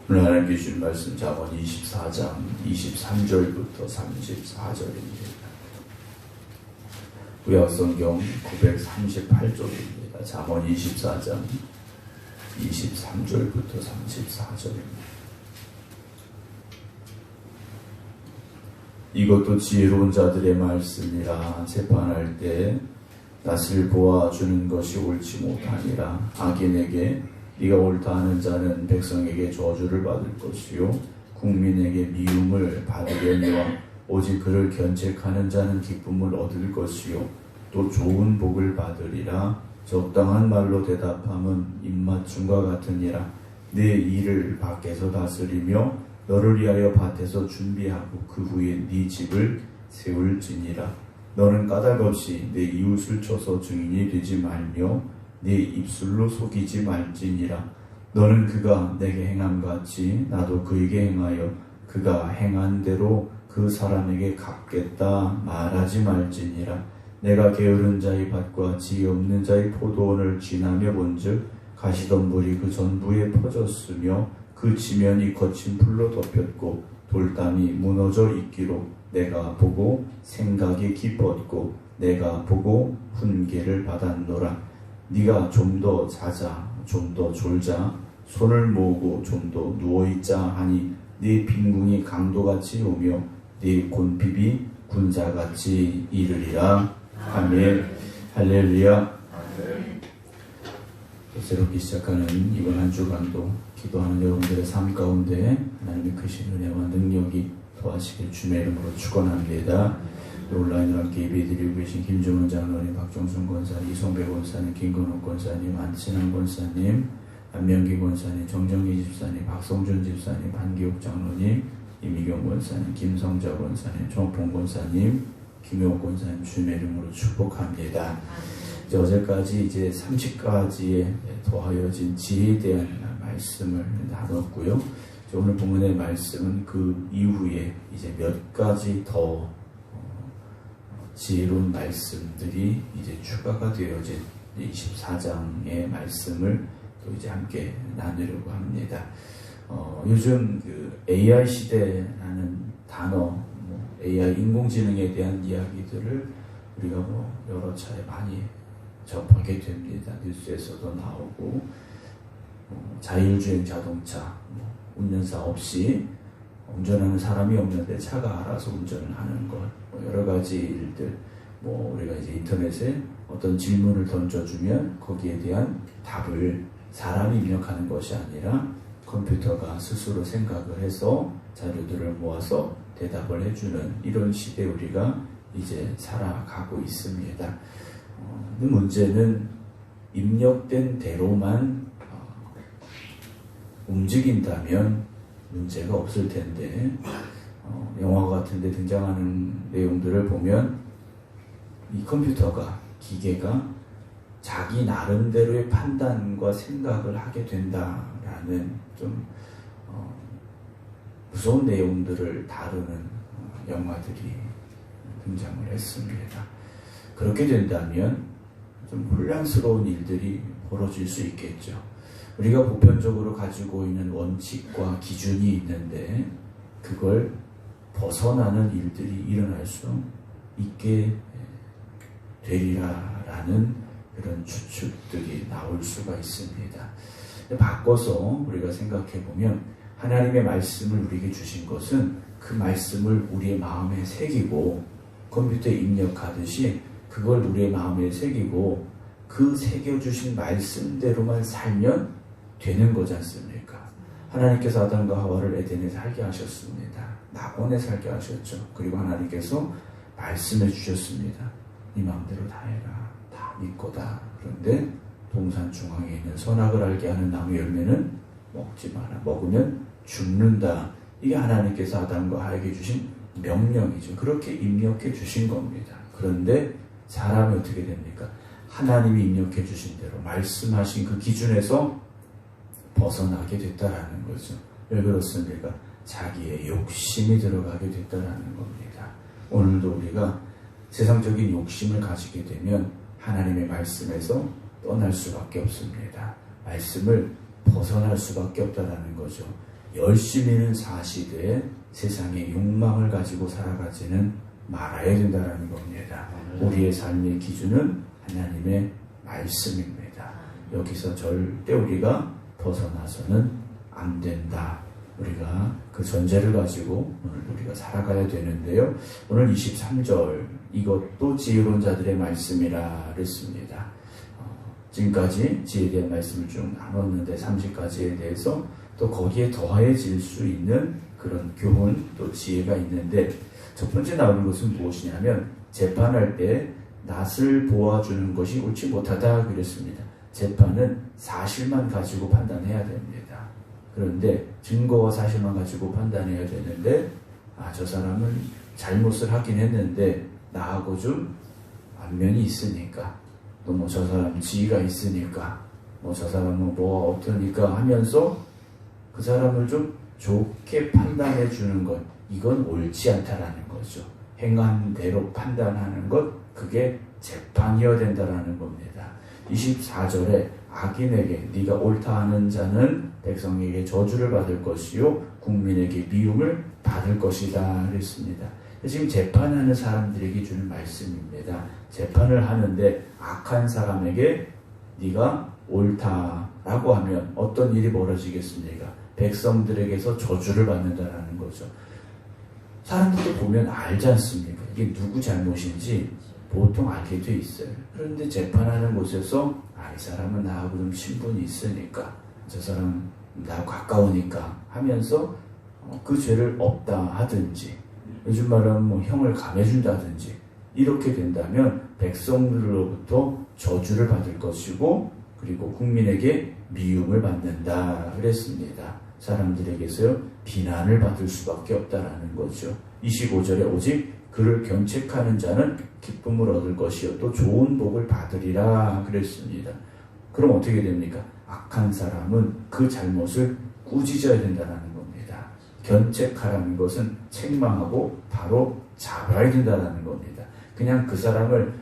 오늘 하나님께 주신 말씀 잠언 24장 23절부터 34절입니다. 구약성경 938쪽입니다. 잠언 24장 23절부터 34절입니다. 이것도 지혜로운 자들의 말씀이라. 재판할 때 낯을 보아 주는 것이 옳지 못하니라. 악인에게 네가 옳다 하는 자는 백성에게 저주를 받을 것이요 국민에게 미움을 받으려니와 오직 그를 견책하는 자는 기쁨을 얻을 것이요 또 좋은 복을 받으리라. 적당한 말로 대답함은 입맞춤과 같으니라. 내 일을 밖에서 다스리며 너를 위하여 밭에서 준비하고 그 후에 네 집을 세울지니라. 너는 까닭없이 내 이웃을 쳐서 증인이 되지 말며 네 입술로 속이지 말지니라. 너는 그가 내게 행함같이 나도 그에게 행하여 그가 행한 대로 그 사람에게 갚겠다 말하지 말지니라. 내가 게으른 자의 밭과 지혜 없는 자의 포도원을 지나며 본즉 가시덤불이 그 전부에 퍼졌으며 그 지면이 거친 풀로 덮였고 돌담이 무너져 있기로 내가 보고 생각이 깊었고 내가 보고 훈계를 받았노라. 네가 좀 더 자자 좀 더 졸자 손을 모으고 좀 더 누워있자 하니 네 빈궁이 강도같이 오며 네 곤핍이 군사같이 이르리라. 아멘. 할렐루야. 새롭게 시작하는 이번 한 주간도 기도하는 여러분들의 삶 가운데 하나님의 크신 은혜와 능력이 도와주시길 주의 이름으로 축원합니다. 온라인으로 함께 예배드리고 계신 김종원 장로님, 박정순 권사님, 이성배 권사님, 김건욱 권사님, 안친환 권사님, 안명기 권사님, 정정희 집사님, 박성준 집사님, 한기옥 장로님, 이미경 권사님, 김성자 권사님, 정봉 권사님, 김효옥 권사님 주님의 이름으로 축복합니다. 이제 어제까지 이제 30가지에 더하여진 지혜에 대한 말씀을 나눴고요. 오늘 본문의 말씀은 그 이후에 이제 몇 가지 더 지혜로운 말씀들이 이제 추가가 되어진 24장의 말씀을 또 이제 함께 나누려고 합니다. 요즘 그 AI 시대라는 단어, AI 인공지능에 대한 이야기들을 우리가 여러 차례 많이 접하게 됩니다. 뉴스에서도 나오고 자율주행 자동차, 운전사 없이 운전하는 사람이 없는데 차가 알아서 운전을 하는 것, 여러 가지 일들, 우리가 이제 인터넷에 어떤 질문을 던져주면 거기에 대한 답을 사람이 입력하는 것이 아니라 컴퓨터가 스스로 생각을 해서 자료들을 모아서 대답을 해주는 이런 시대에 우리가 이제 살아가고 있습니다. 문제는 입력된 대로만 움직인다면 문제가 없을 텐데 영화 같은 데 등장하는 내용들을 보면 이 컴퓨터가, 기계가 자기 나름대로의 판단과 생각을 하게 된다라는 좀 무서운 내용들을 다루는 영화들이 등장을 했습니다. 그렇게 된다면 좀 혼란스러운 일들이 벌어질 수 있겠죠. 우리가 보편적으로 가지고 있는 원칙과 기준이 있는데 그걸 벗어나는 일들이 일어날 수 있게 되리라라는 그런 추측들이 나올 수가 있습니다. 바꿔서 우리가 생각해 보면 하나님의 말씀을 우리에게 주신 것은 그 말씀을 우리의 마음에 새기고 컴퓨터에 입력하듯이 그걸 우리의 마음에 새기고 그 새겨주신 말씀대로만 살면 되는 거지 않습니까? 하나님께서 아담과 하와를 에덴에 살게 하셨습니다. 낙원에 살게 하셨죠. 그리고 하나님께서 말씀해 주셨습니다. 네 마음대로 다 해라. 다 네 거다. 그런데 동산 중앙에 있는 선악을 알게 하는 나무 열매는 먹지 마라. 먹으면 죽는다. 이게 하나님께서 아담과 하와에게 주신 명령이죠. 그렇게 입력해 주신 겁니다. 그런데 사람이 어떻게 됩니까? 하나님이 입력해 주신 대로 말씀하신 그 기준에서 벗어나게 됐다라는 거죠. 왜 그렇습니까? 자기의 욕심이 들어가게 됐다라는 겁니다. 오늘도 우리가 세상적인 욕심을 가지게 되면 하나님의 말씀에서 떠날 수밖에 없습니다. 말씀을 벗어날 수밖에 없다라는 거죠. 열심히는 사시되 세상의 욕망을 가지고 살아가지는 말아야 된다는 겁니다. 우리의 삶의 기준은 하나님의 말씀입니다. 여기서 절대 우리가 벗어나서는 안 된다. 우리가 그 전제를 가지고 오늘 우리가 살아가야 되는데요. 오늘 23절 이것도 지혜로운 자들의 말씀이라 그랬습니다. 지금까지 지혜에 대한 말씀을 쭉 나눴는데 30가지에 대해서 또 거기에 더해질 수 있는 그런 교훈 또 지혜가 있는데 첫 번째 나오는 것은 무엇이냐면 재판할 때 낯을 보아주는 것이 옳지 못하다 그랬습니다. 재판은 사실만 가지고 판단해야 됩니다. 그런데 증거와 사실만 가지고 판단해야 되는데 저 사람은 잘못을 하긴 했는데 나하고 좀 안면이 있으니까 또 뭐 저 사람 지위가 있으니까 뭐 저 사람은 뭐 어떠니까 하면서 그 사람을 좀 좋게 판단해 주는 것 이건 옳지 않다라는 거죠. 행한 대로 판단하는 것 그게 재판이어야 된다라는 겁니다. 24절에 악인에게 네가 옳다 하는 자는 백성에게 저주를 받을 것이요 국민에게 미움을 받을 것이다 그랬습니다. 지금 재판하는 사람들에게 주는 말씀입니다. 재판을 하는데 악한 사람에게 네가 옳다라고 하면 어떤 일이 벌어지겠습니까? 백성들에게서 저주를 받는다라는 거죠. 사람들도 보면 알지 않습니까? 이게 누구 잘못인지 보통 알게 돼 있어요. 그런데 재판하는 곳에서 이 사람은 나하고 좀 친분이 있으니까 저 사람 나하고 가까우니까 하면서 그 죄를 없다 하든지 요즘 말하면 뭐 형을 감해준다든지 이렇게 된다면 백성들로부터 저주를 받을 것이고 그리고 국민에게 미움을 받는다 그랬습니다. 사람들에게서 비난을 받을 수밖에 없다라는 거죠. 25절에 오직 그를 견책하는 자는 기쁨을 얻을 것이요 또 좋은 복을 받으리라 그랬습니다. 그럼 어떻게 됩니까? 악한 사람은 그 잘못을 꾸짖어야 된다는 겁니다. 견책하라는 것은 책망하고 바로 잡아야 된다는 겁니다. 그냥 그 사람을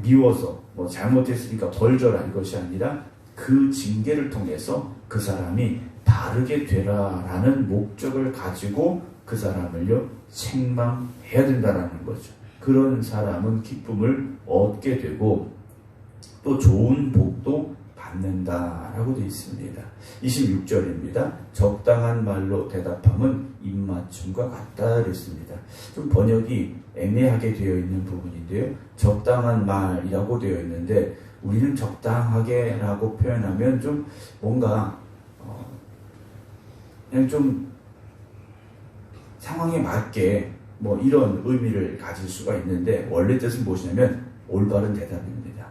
미워서 뭐 잘못했으니까 벌 줘라 이것이 아니라 그 징계를 통해서 그 사람이 바르게 되라라는 목적을 가지고 그 사람을요 책망해야 된다라는 거죠. 그런 사람은 기쁨을 얻게 되고 또 좋은 복도 받는다라고 되어 있습니다. 26절입니다. 적당한 말로 대답함은 입맞춤과 같다 그랬습니다. 좀 번역이 애매하게 되어 있는 부분인데요. 적당한 말이라고 되어 있는데 우리는 적당하게 라고 표현하면 좀 뭔가 그냥 좀 상황에 맞게 뭐 이런 의미를 가질 수가 있는데 원래 뜻은 무엇이냐면 올바른 대답입니다.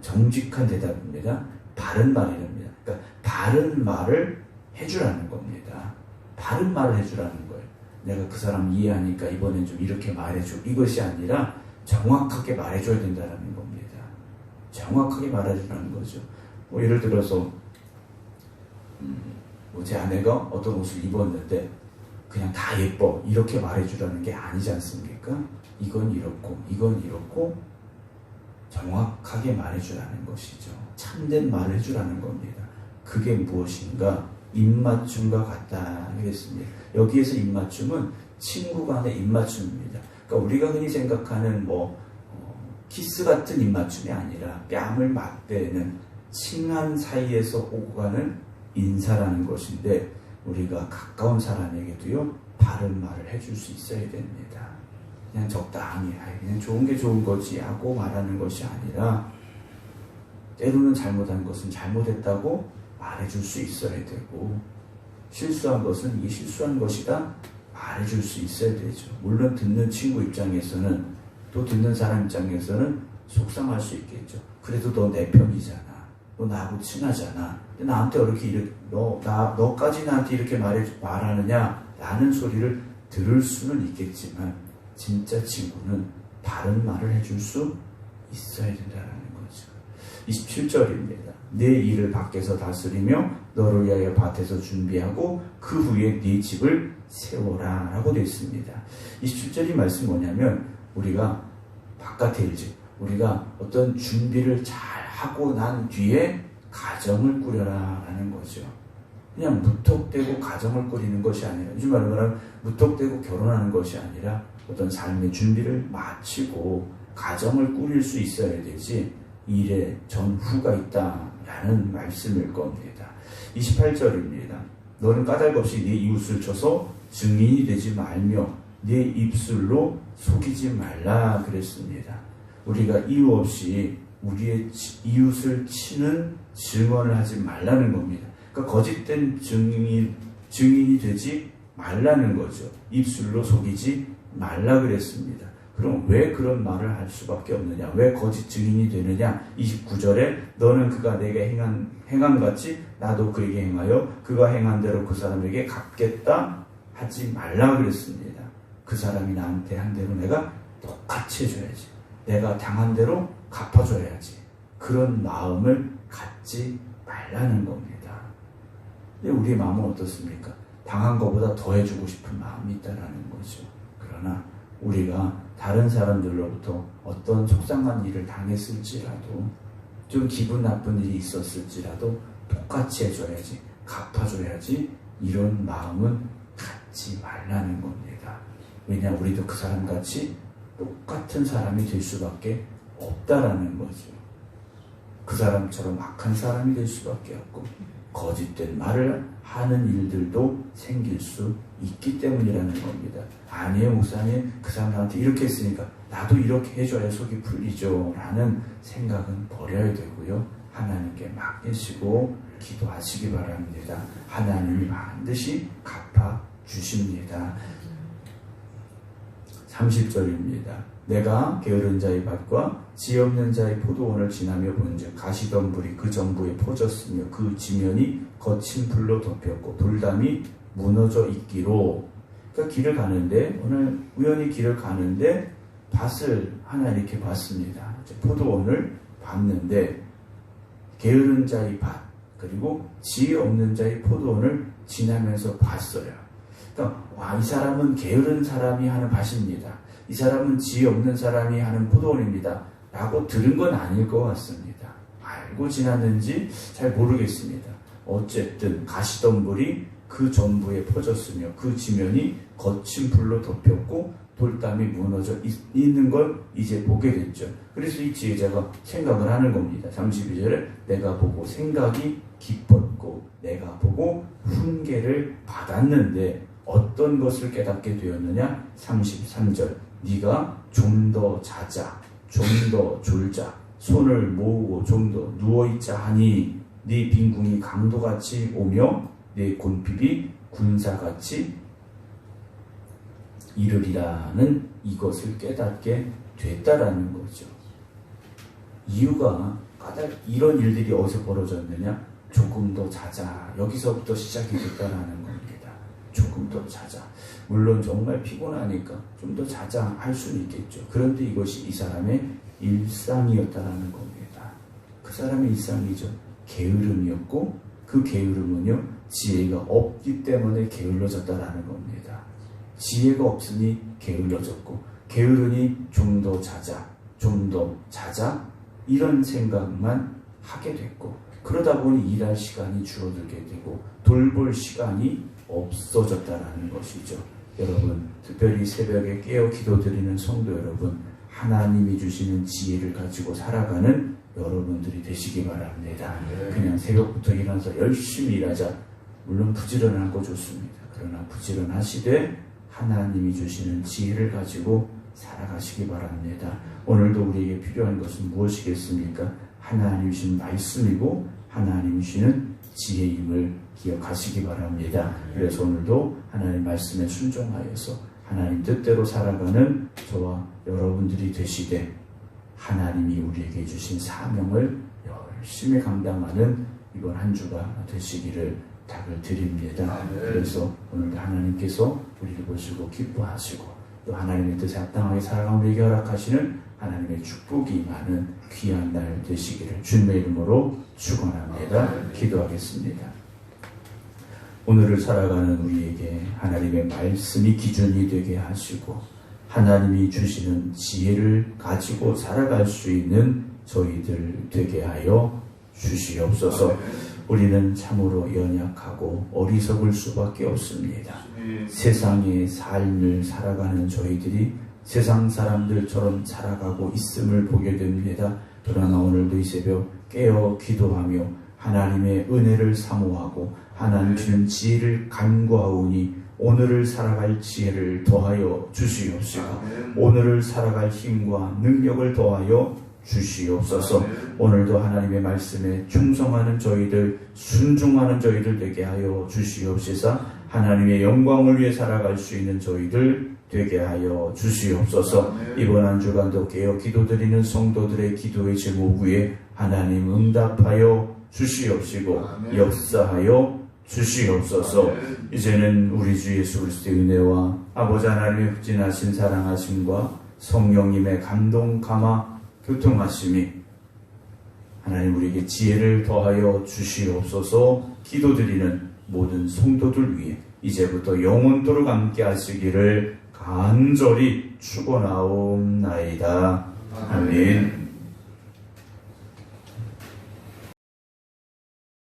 정직한 대답입니다. 바른 말이랍니다. 그러니까 바른 말을 해주라는 겁니다. 바른 말을 해주라는 거예요. 내가 그 사람 이해하니까 이번엔 좀 이렇게 말해줘. 이것이 아니라 정확하게 말해줘야 된다는 겁니다. 정확하게 말해주라는 거죠. 뭐 예를 들어서 제 아내가 어떤 옷을 입었는데 그냥 다 예뻐 이렇게 말해주라는 게 아니지 않습니까? 이건 이렇고 정확하게 말해주라는 것이죠. 참된 말을 해주라는 겁니다. 그게 무엇인가? 입맞춤과 같다 하겠습니다. 여기에서 입맞춤은 친구 간의 입맞춤입니다. 그러니까 우리가 흔히 생각하는 키스 같은 입맞춤이 아니라 뺨을 맞대는 친한 사이에서 오고 가는 인사라는 것인데 우리가 가까운 사람에게도요 바른 말을 해줄 수 있어야 됩니다. 그냥 적당히 그냥 좋은 게 좋은 거지 하고 말하는 것이 아니라 때로는 잘못한 것은 잘못했다고 말해줄 수 있어야 되고 실수한 것은 이게 실수한 것이다 말해줄 수 있어야 되죠. 물론 듣는 친구 입장에서는 또 듣는 사람 입장에서는 속상할 수 있겠죠. 그래도 너 내 편이잖아. 너 나하고 친하잖아. 근데 나한테 이렇게 너까지 나한테 이렇게 말하느냐 라는 소리를 들을 수는 있겠지만 진짜 친구는 바른 말을 해줄 수 있어야 된다는 거죠. 27절입니다. 내 일을 밖에서 다스리며 너를 위하여 밭에서 준비하고 그 후에 네 집을 세워라 라고 되어 있습니다. 27절이 말씀이 뭐냐면 우리가 바깥의 일집 우리가 어떤 준비를 잘 하고 난 뒤에 가정을 꾸려라 라는 거죠. 그냥 무턱대고 가정을 꾸리는 것이 아니라, 요즘 말하면 무턱대고 결혼하는 것이 아니라 어떤 삶의 준비를 마치고 가정을 꾸릴 수 있어야 되지 일에 전후가 있다라는 말씀일 겁니다. 28절입니다. 너는 까닭없이 네 이웃을 쳐서 증인이 되지 말며 네 입술로 속이지 말라 그랬습니다. 우리가 이유 없이 우리의 이웃을 치는 증언을 하지 말라는 겁니다. 그러니까 거짓된 증인이 되지 말라는 거죠. 입술로 속이지 말라 그랬습니다. 그럼 왜 그런 말을 할 수밖에 없느냐? 왜 거짓 증인이 되느냐? 29절에 너는 그가 내게 행한 같이 나도 그에게 행하여 그가 행한 대로 그 사람에게 갚겠다 하지 말라 그랬습니다. 그 사람이 나한테 한 대로 내가 똑같이 해줘야지. 내가 당한 대로 갚아줘야지. 그런 마음을 갖지 말라는 겁니다. 근데 우리의 마음은 어떻습니까? 당한 것보다 더 해주고 싶은 마음이 있다는 거죠. 그러나 우리가 다른 사람들로부터 어떤 속상한 일을 당했을지라도, 좀 기분 나쁜 일이 있었을지라도 똑같이 해줘야지, 갚아줘야지, 이런 마음은 갖지 말라는 겁니다. 왜냐, 우리도 그 사람같이 똑같은 사람이 될 수밖에 없다라는 거죠. 그 사람처럼 악한 사람이 될 수밖에 없고 거짓된 말을 하는 일들도 생길 수 있기 때문이라는 겁니다. 아니에요 목사님, 그 사람 나한테 이렇게 했으니까 나도 이렇게 해줘야 속이 풀리죠 라는 생각은 버려야 되고요. 하나님께 맡기시고 기도하시기 바랍니다. 하나님이 반드시 갚아주십니다. 30절입니다. 내가 게으른 자의 밭과 지 없는 자의 포도원을 지나며 본즉 가시덤불이 그 전부에 퍼졌으며 그 지면이 거친 불로 덮였고 돌담이 무너져 있기로. 그러니까 길을 가는데, 오늘 우연히 길을 가는데 밭을 하나 이렇게 봤습니다. 포도원을 봤는데 게으른 자의 밭 그리고 지 없는 자의 포도원을 지나면서 봤어요. 그러니까 이 사람은 게으른 사람이 하는 밭입니다. 이 사람은 지 없는 사람이 하는 포도원입니다 라고 들은 건 아닐 것 같습니다. 알고 지났는지 잘 모르겠습니다. 어쨌든 가시덤불이 그 전부에 퍼졌으며 그 지면이 거친 불로 덮였고 돌담이 무너져 있는 걸 이제 보게 됐죠. 그래서 이 지혜자가 생각을 하는 겁니다. 32절에 내가 보고 생각이 깊었고 내가 보고 훈계를 받았는데 어떤 것을 깨닫게 되었느냐? 33절 네가 좀 더 자자, 좀 더 졸자, 손을 모으고 좀 더 누워있자 하니 네 빈궁이 강도같이 오며 네 곤핍이 군사같이 이르리라는 이것을 깨닫게 됐다라는 거죠. 이유가 이런 일들이 어디서 벌어졌느냐? 조금 더 자자. 여기서부터 시작이 됐다라는 겁니다. 조금 더 자자. 물론 정말 피곤하니까 좀 더 자자 할 수는 있겠죠. 그런데 이것이 이 사람의 일상이었다라는 겁니다. 그 사람의 일상이죠. 게으름이었고 그 게으름은요 지혜가 없기 때문에 게을러졌다라는 겁니다. 지혜가 없으니 게을러졌고 게으르니 좀 더 자자, 좀 더 자자 이런 생각만 하게 됐고 그러다 보니 일할 시간이 줄어들게 되고 돌볼 시간이 없어졌다라는 것이죠. 여러분, 특별히 새벽에 깨어 기도드리는 성도 여러분, 하나님이 주시는 지혜를 가지고 살아가는 여러분들이 되시기 바랍니다. 그냥 새벽부터 일어나서 열심히 일하자. 물론 부지런한 거 좋습니다. 그러나 부지런하시되 하나님이 주시는 지혜를 가지고 살아가시기 바랍니다. 오늘도 우리에게 필요한 것은 무엇이겠습니까? 하나님이 주신 말씀이고 하나님이 주시는 지혜임을 기억하시기 바랍니다. 그래서 오늘도 하나님 말씀에 순종하여서 하나님 뜻대로 살아가는 저와 여러분들이 되시되 하나님이 우리에게 주신 사명을 열심히 감당하는 이번 한 주가 되시기를 부탁을 드립니다. 그래서 오늘도 하나님께서 우리를 보시고 기뻐하시고 또 하나님의 뜻에 합당하게 살아가는 우리에게 허락하시는 하나님의 축복이 임하는 귀한 날 되시기를 주님의 이름으로 축원합니다. 기도하겠습니다. 오늘을 살아가는 우리에게 하나님의 말씀이 기준이 되게 하시고 하나님이 주시는 지혜를 가지고 살아갈 수 있는 저희들 되게 하여 주시옵소서. 우리는 참으로 연약하고 어리석을 수밖에 없습니다. 세상의 삶을 살아가는 저희들이 세상 사람들처럼 살아가고 있음을 보게 됩니다. 그러나 오늘도 이 새벽 깨어 기도하며 하나님의 은혜를 사모하고 하나님 주는 지혜를 간구하오니 오늘을 살아갈 지혜를 더하여 주시옵시고 오늘을 살아갈 힘과 능력을 더하여 주시옵소서. 오늘도 하나님의 말씀에 충성하는 저희들, 순종하는 저희들 되게 하여 주시옵소서. 하나님의 영광을 위해 살아갈 수 있는 저희들 되게 하여 주시옵소서. 이번 한 주간도 깨어 기도드리는 성도들의 기도의 제목 위에 하나님 응답하여 주시옵시고 역사하여 주시옵소서. 이제는 우리 주 예수 그리스도의 은혜와 아버지 하나님의 극진하신 사랑하심과 성령님의 감동 감화 교통하심이 하나님 우리에게 지혜를 더하여 주시옵소서. 기도드리는 모든 성도들 위해 이제부터 영원토록 함께 하시기를 간절히 축원하옵나이다. 아멘.